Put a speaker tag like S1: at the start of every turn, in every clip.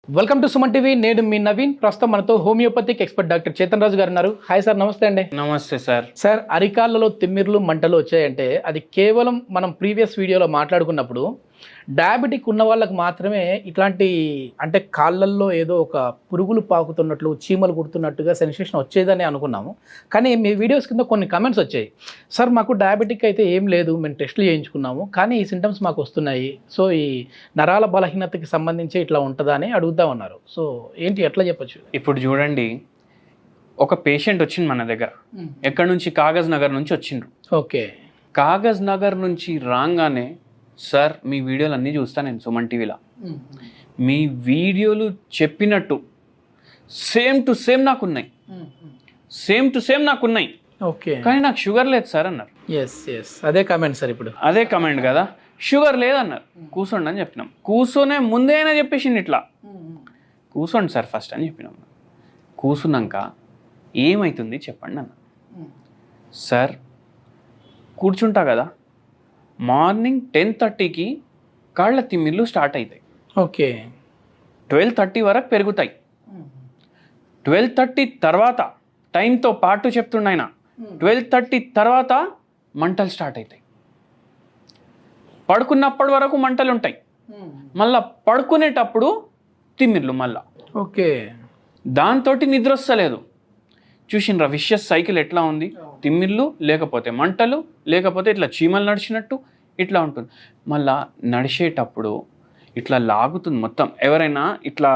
S1: Welcome to Suman TV. నేను మీ నవీన్. ప్రస్తుతం మనతో హోమియోపతిక్ ఎక్స్పర్ట్ డాక్టర్ చేతన్ రాజు గారు ఉన్నారు. హాయ్ సార్, నమస్తే అండి.
S2: నమస్తే సార్.
S1: సార్, అరికాళ్ళలో తిమ్మిర్లు మంటలు వచ్చాయంటే అది కేవలం మనం ప్రీవియస్ వీడియోలో మాట్లాడుకున్నప్పుడు డయాబెటిక్ ఉన్న వాళ్ళకి మాత్రమే ఇట్లాంటి, అంటే కాళ్ళల్లో ఏదో ఒక పురుగులు పాకుతున్నట్లు, చీమలు కుడుతున్నట్టుగా సెన్సేషన్ వచ్చేదని అనుకున్నాము. కానీ మీ వీడియోస్ కింద కొన్ని కమెంట్స్ వచ్చాయి. సార్, మాకు డయాబెటిక్ అయితే ఏం లేదు, మేము టెస్టులు చేయించుకున్నాము, కానీ ఈ సింటమ్స్ మాకు వస్తున్నాయి. సో ఈ నరాల బలహీనతకి సంబంధించి ఇట్లా ఉంటుందా అని అడుగుదామన్నారు. సో ఏంటి, ఎట్లా చెప్పచ్చు?
S2: ఇప్పుడు చూడండి, ఒక పేషెంట్ వచ్చింది మన దగ్గర. ఎక్కడి నుంచి? కాగజ్ నగర్ నుంచి వచ్చిండ్రు.
S1: ఓకే.
S2: కాగజ్ నగర్ నుంచి రాగానే, సార్ మీ వీడియోలు అన్నీ చూస్తాను నేను సుమన్ టీవీలో, మీ వీడియోలు చెప్పినట్టు సేమ్ టు సేమ్ నాకున్నాయి, సేమ్ టు సేమ్ నాకున్నాయి,
S1: ఓకే,
S2: కానీ నాకు షుగర్ లేదు సార్ అన్నారు.
S1: ఎస్ ఎస్, అదే కామెంట్ సార్. ఇప్పుడు
S2: అదే కమెంట్ కదా, షుగర్ లేదన్నారు. కూర్చోండి అని చెప్పినాం. కూర్చొనే ముందే అయినా చెప్పేసింది ఇట్లా, కూర్చోండి సార్ ఫస్ట్ అని చెప్పినాం. కూర్చున్నాక ఏమవుతుంది చెప్పండి అన్న. సార్ కూర్చుంటా కదా, మార్నింగ్ 10:30కి కాళ్ళ తిమ్మిర్లు స్టార్ట్ అవుతాయి.
S1: ఓకే.
S2: 12:30 వరకు పెరుగుతాయి. 12:30 తర్వాత టైంతో పాటు చెప్తున్నాయన, 12:30 తర్వాత మంటలు స్టార్ట్ అవుతాయి. పడుకున్నప్పటి వరకు మంటలు ఉంటాయి, మళ్ళా పడుకునేటప్పుడు తిమ్మిర్లు మళ్ళా.
S1: ఓకే.
S2: దాంతో నిద్ర వస్తలేదు. చూసిండ్రా విషయస్ సైకిల్ ఎట్లా ఉంది? తిమ్మిర్లు, లేకపోతే మంటలు, లేకపోతే ఇట్లా చీమలు నడిచినట్టు ఇట్లా ఉంటుంది. మళ్ళా నడిచేటప్పుడు ఇట్లా లాగుతుంది మొత్తం. ఎవరైనా ఇట్లా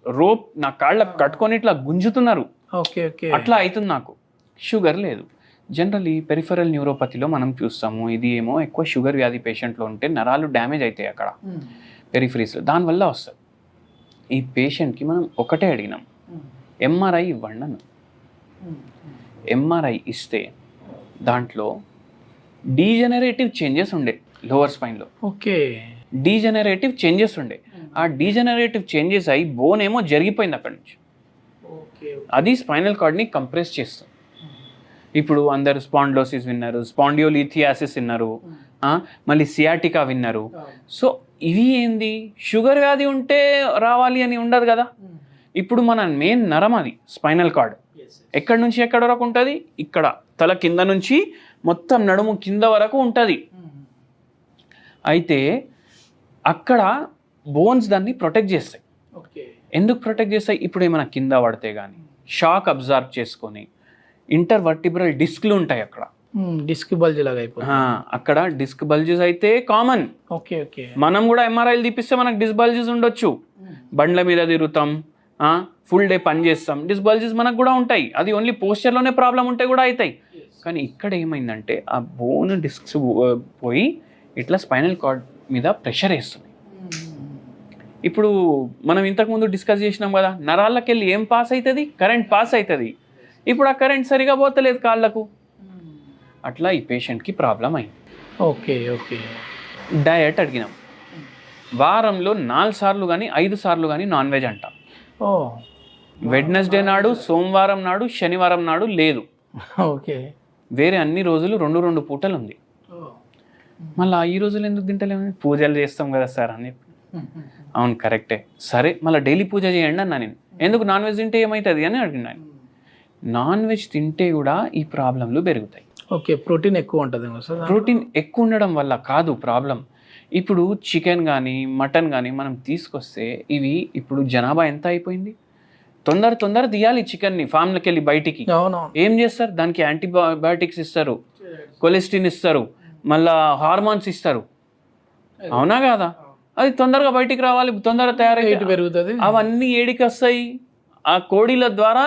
S2: రోప్ నా కాళ్ళకు కట్టుకొని ఇట్లా గుంజుతున్నారు.
S1: Okay okay.
S2: అట్లా అవుతుంది నాకు. షుగర్ లేదు. జనరల్లీ పెరిఫెరల్ న్యూరోపతిలో మనం చూస్తాము, ఇది ఏమో ఎక్కువ షుగర్ వ్యాధి పేషెంట్లో ఉంటే నరాలు డ్యామేజ్ అవుతాయి అక్కడ పెరిఫరీస్లో, దానివల్ల వస్తుంది. ఈ పేషెంట్కి మనం ఒకటే అడిగినాం, ఎంఆర్ఐ ఇవ్వండి అన్న. ఎంఆర్ఐ ఇస్తే దాంట్లో డీజనరేటివ్ చేంజెస్ ఉండే లోవర్ స్పైన్లో.
S1: ఓకే.
S2: డీజనరేటివ్ చేంజెస్ ఉండే. ఆ డీజనరేటివ్ చేంజెస్ అయ్యి బోన్ ఏమో జరిగిపోయింది అక్కడి నుంచి. అది స్పైనల్ కార్డ్ని కంప్రెస్ చేస్తుంది. ఇప్పుడు అందరు స్పాండ్లోసిస్ విన్నారు, స్పాండియోలిథియాసిస్ విన్నారు, మళ్ళీ సియాటికా విన్నారు. సో ఇవి ఏంది, షుగర్ వ్యాధి ఉంటే రావాలి అని ఉండదు కదా. ఇప్పుడు మన మెయిన్ నరం అది స్పైనల్ కార్డ్. ఎక్కడి నుంచి ఎక్కడి వరకు ఉంటుంది? ఇక్కడ తల కింద నుంచి మొత్తం నడుము కింద వరకు ఉంటుంది. అయితే అక్కడ బోన్స్ దాన్ని ప్రొటెక్ట్ చేస్తాయి. ఎందుకు ప్రొటెక్ట్ చేస్తాయి? ఇప్పుడు ఏమైనా కింద పడితే కానీ షాక్ అబ్జర్వ్ చేసుకొని ఇంటర్వర్టిబ్రల్ డిస్క్లు ఉంటాయి అక్కడ.
S1: డిస్క్ బల్జ్ లాగా అయిపోతుంది
S2: అక్కడ. డిస్క్ బల్జెస్ అయితే కామన్.
S1: Okay okay.
S2: మనం కూడా ఎంఆర్ఐలు తీపిస్తే మనకు డిస్క్ బల్జెస్ ఉండొచ్చు. బండ్ల మీద తిరుగుతాం, ఫుల్ డే పని చేస్తాం, డిస్క్ బల్జెస్ మనకు కూడా ఉంటాయి. అది ఓన్లీ పోస్చర్లోనే ప్రాబ్లం ఉంటే కూడా అవుతాయి. కానీ ఇక్కడ ఏమైందంటే ఆ బోన్ డిస్క్స్ పోయి ఇట్లా స్పైనల్ కార్డ్ మీద ప్రెషర్ వేస్తుంది. ఇప్పుడు మనం ఇంతకుముందు డిస్కస్ చేసినాం కదా, నరాలకి వెళ్ళి ఏం పాస్ అవుతుంది? కరెంట్ పాస్ అవుతుంది. ఇప్పుడు ఆ కరెంట్ సరిగా పోతలేదు కాళ్ళకు. అట్లా ఈ పేషెంట్కి ప్రాబ్లం అయింది.
S1: Okay okay.
S2: డయట్ అడిగినాం. వారంలో 4 సార్లు కానీ 5 సార్లు కానీ నాన్ వెజ్ అంట. వెడ్నెస్డే నాడు, సోమవారం నాడు, శనివారం నాడు లేదు.
S1: ఓకే.
S2: వేరే అన్ని రోజులు 2 పూటలు ఉంది. మళ్ళీ ఈ రోజులు ఎందుకు తింటలేము? పూజలు చేస్తాం కదా సార్ అని. అవును కరెక్టే. సరే మళ్ళీ డైలీ పూజ చేయండి అన్నా నేను. ఎందుకు నాన్ వెజ్ తింటే ఏమవుతుంది అని అడిగినాను. నాన్ వెజ్ తింటే కూడా ఈ ప్రాబ్లంలు పెరుగుతాయి.
S1: ఓకే. ప్రోటీన్ ఎక్కువ ఉంటుంది సార్.
S2: ప్రోటీన్ ఎక్కువ ఉండడం వల్ల కాదు ప్రాబ్లం. ఇప్పుడు చికెన్ కానీ మటన్ కానీ మనం తీసుకొస్తే ఇవి ఇప్పుడు జనాభా ఎంత అయిపోయింది? తొందర తీయాలి చికెన్ని ఫామ్లోకి వెళ్ళి బయటికి. ఏం చేస్తారు? దానికి యాంటీబయాటిక్స్ ఇస్తారు, కొలెస్ట్రిన్ ఇస్తారు, మళ్ళా హార్మోన్స్ ఇస్తారు. అవునా కాదా? అది తొందరగా బయటికి రావాలి, తొందరగా తయారై
S1: పెరుగుతుంది.
S2: అవన్నీ ఏడికి వస్తాయి? ఆ కోడిల ద్వారా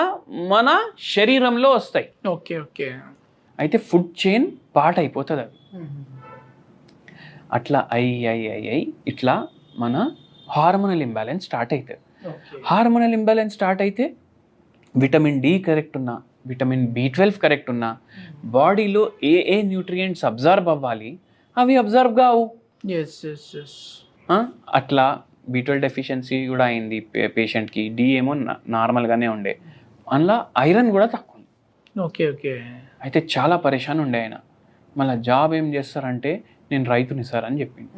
S2: మన శరీరంలో వస్తాయి.
S1: Okay okay.
S2: అయితే ఫుడ్ చైన్ పార్ట్ అయిపోతుంది అది. అట్లా అయ్యి ఇట్లా మన హార్మోనల్ ఇంబ్యాలెన్స్ స్టార్ట్ అవుతుంది. హార్మోనల్ ఇంబ్యాలెన్స్ స్టార్ట్ అయితే విటమిన్ డి కరెక్ట్ ఉన్నా, విటమిన్ B12 కరెక్ట్ ఉన్నా, బాడీలో ఏ న్యూట్రియంట్స్ అబ్జర్వ్ అవ్వాలి అవి అబ్జర్వ్ కావు. అట్లా B12 డెఫిషియన్సీ కూడా అయింది పేషెంట్కి. డి ఏమో నార్మల్గానే ఉండే, అందులో ఐరన్ కూడా తక్కువ ఉంది.
S1: Okay okay.
S2: అయితే చాలా పరేషాన్ ఉండే ఆయన. మళ్ళీ జాబ్ ఏం చేస్తారంటే నేను రైతుని సార్ అని చెప్పింది.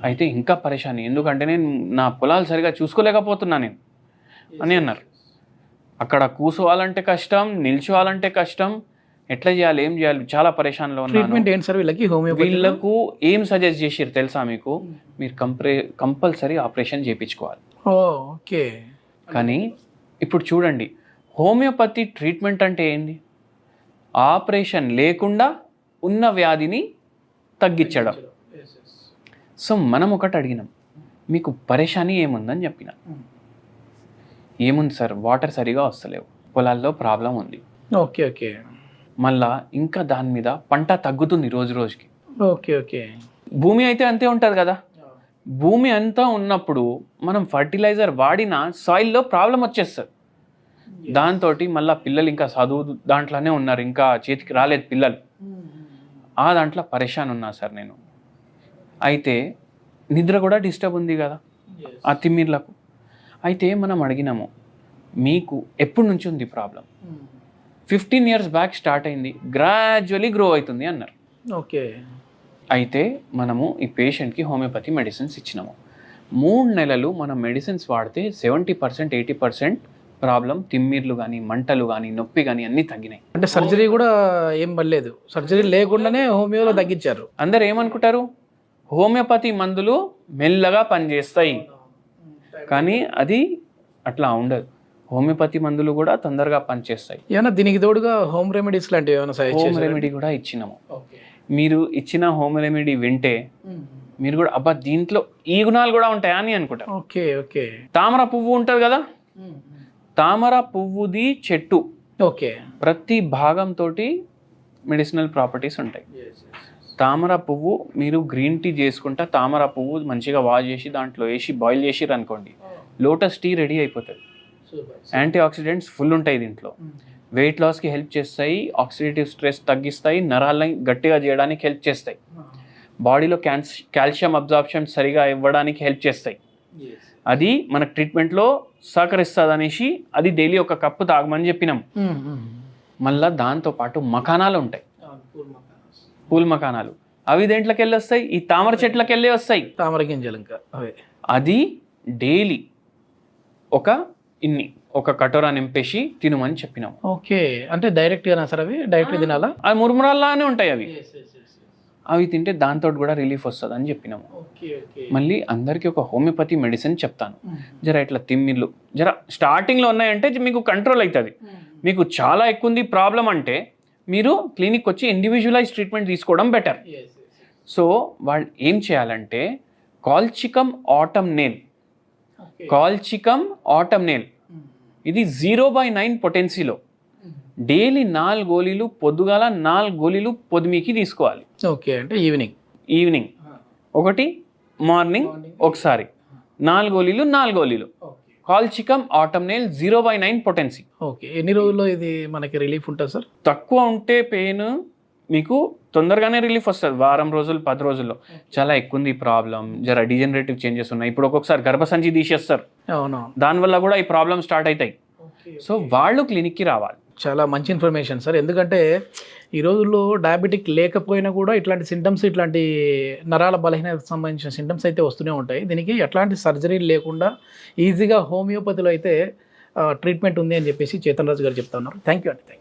S2: అయితే ఇంకా పరేషాని, ఎందుకంటే నేను నా పొలాలు సరిగా చూసుకోలేకపోతున్నా నేను అని అన్నారు. అక్కడ కూర్చోవాలంటే కష్టం, నిల్చోవాలంటే కష్టం, ఎట్లా చేయాలి, ఏం చేయాలి, చాలా పరేషాన్లో ఉన్నాను.
S1: ట్రీట్మెంట్ ఏంటి సార్ వీళ్ళకి?
S2: వీళ్ళకు ఏం సజెస్ట్ చేసారు తెలుసా మీకు? మీరు కంపల్సరీ ఆపరేషన్ చేయించుకోవాలి.
S1: ఓకే.
S2: కానీ ఇప్పుడు చూడండి, హోమియోపతి ట్రీట్మెంట్ అంటే ఏంది? ఆపరేషన్ లేకుండా ఉన్న వ్యాధిని తగ్గించడం. సో మనం ఒకటి అడిగినాం, మీకు పరేషాని ఏముందని చెప్పిన. ఏముంది సార్, వాటర్ సరిగా వస్తలేవు, పొలాల్లో ప్రాబ్లం ఉంది.
S1: Okay okay.
S2: మళ్ళా ఇంకా దాని మీద పంట తగ్గుతుంది రోజు రోజుకి.
S1: Okay okay.
S2: భూమి అయితే అంతే ఉంటుంది కదా. భూమి అంతా ఉన్నప్పుడు మనం ఫర్టిలైజర్ వాడిన సాయిల్లో ప్రాబ్లం వచ్చేస్తుంది. దాంతో మళ్ళీ పిల్లలు ఇంకా చదువు దాంట్లోనే ఉన్నారు, ఇంకా చేతికి రాలేదు పిల్లలు. ఆ దాంట్లో పరేషాన్ ఉన్నా సార్ నేను. అయితే నిద్ర కూడా డిస్టర్బ్ ఉంది కదా ఆ తిమ్మిర్లకు. అయితే మనం అడిగినాము, మీకు ఎప్పటి నుంచి ఉంది ప్రాబ్లం? 15 years బ్యాక్ స్టార్ట్ అయింది, గ్రాడ్యువలీ గ్రో అవుతుంది అన్నారు.
S1: ఓకే.
S2: అయితే మనము ఈ పేషెంట్కి హోమియోపతి మెడిసిన్స్ ఇచ్చినాము. 3 నెలలు మనం మెడిసిన్స్ వాడితే 70% 80% ప్రాబ్లం, తిమ్మిర్లు కానీ, మంటలు కానీ, నొప్పి కానీ అన్నీ తగ్గినాయి.
S1: అంటే సర్జరీ కూడా ఏం పడలేదు, సర్జరీ లేకుండానే హోమియోలో తగ్గించారు.
S2: అందరు ఏమనుకుంటారు, హోమియోపతి మందులు మెల్లగా పనిచేస్తాయి, కానీ అది అట్లా ఉండదు. హోమియోపతి మందులు కూడా తొందరగా పనిచేస్తాయి.
S1: ఏమన్నా దీనికి తోడుగా హోమ్ రెమెడీస్ లాంటివి ఏమైనా సజెస్ట్
S2: హోమ్ రెమెడీ కూడా ఇచ్చినాము. మీరు ఇచ్చిన హోమ్ రెమెడీ వింటే మీరు కూడా అబ్బా దీంట్లో ఈ గుణాలు కూడా ఉంటాయా అని అనుకుంటారు.
S1: Okay okay.
S2: తామర పువ్వు ఉంటుంది కదా, తామర పువ్వుది చెట్టు,
S1: ఓకే,
S2: ప్రతి భాగంతో మెడిసినల్ ప్రాపర్టీస్ ఉంటాయి. తామర పువ్వు మీరు గ్రీన్ టీ చేసుకుంటా, తామర పువ్వు మంచిగా వాష్ చేసి దాంట్లో వేసి బాయిల్ చేసిర్రు అనుకోండి, లోటస్ టీ రెడీ అయిపోతుంది. యాంటీ ఆక్సిడెంట్స్ ఫుల్ ఉంటాయి దీంట్లో. వెయిట్ లాస్కి హెల్ప్ చేస్తాయి, ఆక్సిడేటివ్ స్ట్రెస్ తగ్గిస్తాయి, నరాలని గట్టిగా చేయడానికి హెల్ప్ చేస్తాయి, బాడీలో కాల్షియం అబ్జార్ప్షన్ సరిగా ఇవ్వడానికి హెల్ప్ చేస్తాయి. అది మన ట్రీట్మెంట్లో సహకరిస్తుంది అనేసి అది డైలీ ఒక కప్పు తాగమని చెప్పినాం. మళ్ళీ దాంతోపాటు మకానాలు ఉంటాయి, పూల మకానాలు. అవి దేంట్లోకి వెళ్ళి వస్తాయి? ఈ తామర చెట్లకి వెళ్ళి వస్తాయి,
S1: తామర గింజలు. ఇంకా
S2: అది డైలీ ఒక కటోరా నింపేసి తినమని చెప్పినాం.
S1: ఓకే. అంటే డైరెక్ట్గా సార్ అవి డైరెక్ట్ తినాలా?
S2: అవి మురుమురాల్లానే ఉంటాయి అవి. అవి తింటే దాంతో కూడా రిలీఫ్ వస్తుంది అని చెప్పినాము. మళ్ళీ అందరికీ ఒక హోమియోపతి మెడిసిన్ చెప్తాను. జర ఇట్లా తిమ్మిర్లు జర స్టార్టింగ్లో ఉన్నాయంటే మీకు కంట్రోల్ అవుతుంది. మీకు చాలా ఎక్కువ ఉంది ప్రాబ్లం అంటే మీరు క్లినిక్ వచ్చి ఇండివిజువలైజ్ ట్రీట్మెంట్ తీసుకోవడం బెటర్. సో వాళ్ళు ఏం చేయాలంటే కాల్చికమ్ ఆటమ్ నేల్, కాల్చికమ్ ఆటమ్ నేల్ ఇది 0/9 పొటెన్సీలో డైలీ 4 గోళీలు పొద్దుగాల, 4 గోళీలు పొద్దుమికి తీసుకోవాలి.
S1: ఓకే. అంటే ఈవినింగ్ ఒకటి,
S2: మార్నింగ్ ఒకసారి, 4 గోళీలు 4 గోళీలు. కాల్చికమ్ ఆటమ్ నేల్ 0/9 పొటెన్సీ.
S1: ఓకే. ఎన్ని రోజుల్లో ఇది మనకి రిలీఫ్ ఉంటుంది సార్?
S2: తక్కువ ఉంటే పెయిన్ మీకు తొందరగానే రిలీఫ్ వస్తుంది, వారం రోజులు 10 రోజుల్లో. చాలా ఎక్కువ ఉంది ప్రాబ్లం, జర డిజనరేటివ్ చేంజెస్ ఉన్నాయి, ఇప్పుడు ఒక్కొక్కసారి గర్భసంచి తీసేస్తారు, దానివల్ల కూడా ఈ ప్రాబ్లమ్ స్టార్ట్ అవుతాయి. సో వాళ్ళు క్లినిక్కి రావాలి.
S1: చాలా మంచి ఇన్ఫర్మేషన్ సార్. ఎందుకంటే ఈ రోజుల్లో డయాబెటిక్ లేకపోయినా కూడా ఇట్లాంటి సింటమ్స్, ఇట్లాంటి నరాల బలహీనతకు సంబంధించిన సింటమ్స్ అయితే వస్తూనే ఉంటాయి. దీనికి ఎట్లాంటి సర్జరీ లేకుండా ఈజీగా హోమియోపతిలో అయితే ట్రీట్మెంట్ ఉంది అని చెప్పేసి చేతన్ రాజు గారు చెప్తా ఉన్నారు. థ్యాంక్ యూ అండి.